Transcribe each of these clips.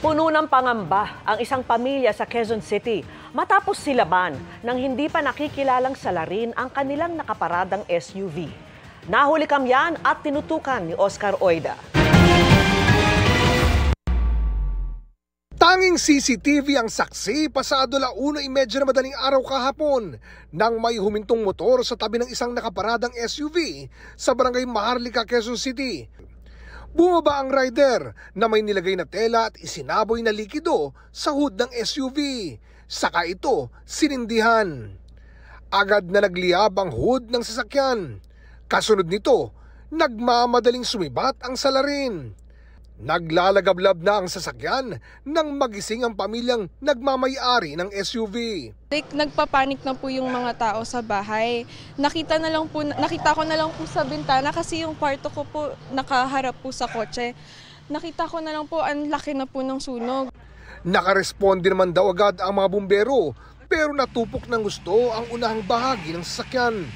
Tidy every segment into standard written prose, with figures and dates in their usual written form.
Puno ng pangamba ang isang pamilya sa Quezon City matapos silaban ng hindi pa nakikilalang salarin ang kanilang nakaparadang SUV. Nahuli kamyan at tinutukan ni Oscar Oida. Tanging CCTV ang saksi pasado 1:30 na madaling araw kahapon nang may humintong motor sa tabi ng isang nakaparadang SUV sa barangay Maharlika, Quezon City. Bumaba ang rider na may nilagay na tela at isinaboy na likido sa hood ng SUV. Saka ito sinindihan. Agad na nagliyab ang hood ng sasakyan. Kasunod nito, nagmamadaling sumibat ang salarin. Naglalagablab na ang sasakyan nang magising ang pamilyang nagmamay-ari ng SUV. Nagpapanik na po yung mga tao sa bahay. Nakita ko na lang po sa bintana kasi yung kwarto ko po nakaharap po sa kotse. Nakita ko na lang po ang laki na po ng sunog. Nakaresponde naman daw agad ang mga bumbero pero natupok ng gusto ang unahang bahagi ng sasakyan.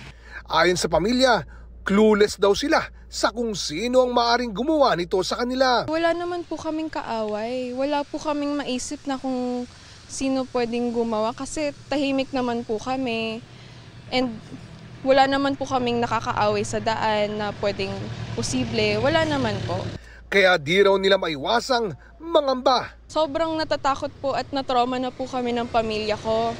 Ayon sa pamilya, clueless daw sila sa kung sino ang maaring gumawa nito sa kanila. Wala naman po kaming kaaway. Wala po kaming maisip na kung sino pwedeng gumawa kasi tahimik naman po kami. And wala naman po kaming nakakaaway sa daan na pwedeng posible. Wala naman po. Kaya di raw nila maiwasang mangamba. Sobrang natatakot po at natrauma na po kami ng pamilya ko.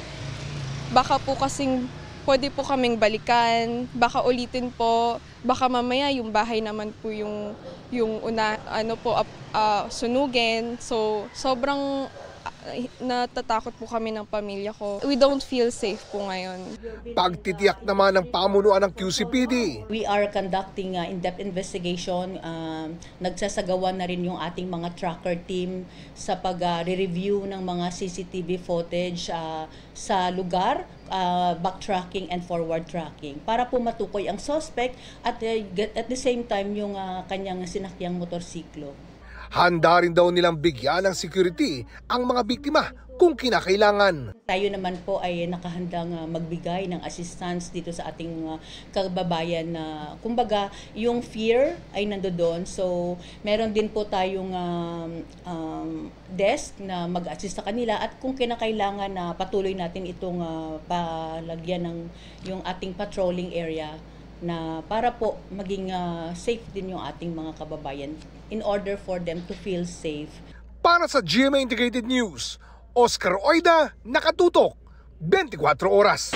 Baka po kasing pwede po kaming balikan, baka ulitin po, baka mamaya yung bahay naman po yung sunugin. So sobrang natatakot po kami ng pamilya ko. We don't feel safe po ngayon. Pagtitiyak naman ng pamunuan ng QCPD. We are conducting in-depth investigation. Nagsasagawa na rin yung ating mga tracker team sa pag-review ng mga CCTV footage sa lugar, backtracking and forward tracking para po matukoy ang suspect at the same time yung kanyang sinakyang motorsiklo. Handa rin daw nilang bigyan ng security ang mga biktima kung kinakailangan. Tayo naman po ay nakahandang magbigay ng assistance dito sa ating kababayan na kumbaga yung fear ay nandoon. So meron din po tayong desk na mag-assist sa kanila at kung kinakailangan na patuloy natin itong palagyan ng yung ating patrolling area na para po maging safe din yung ating mga kababayan in order for them to feel safe. Para sa GMA Integrated News, Oscar Oida, nakatutok 24 oras.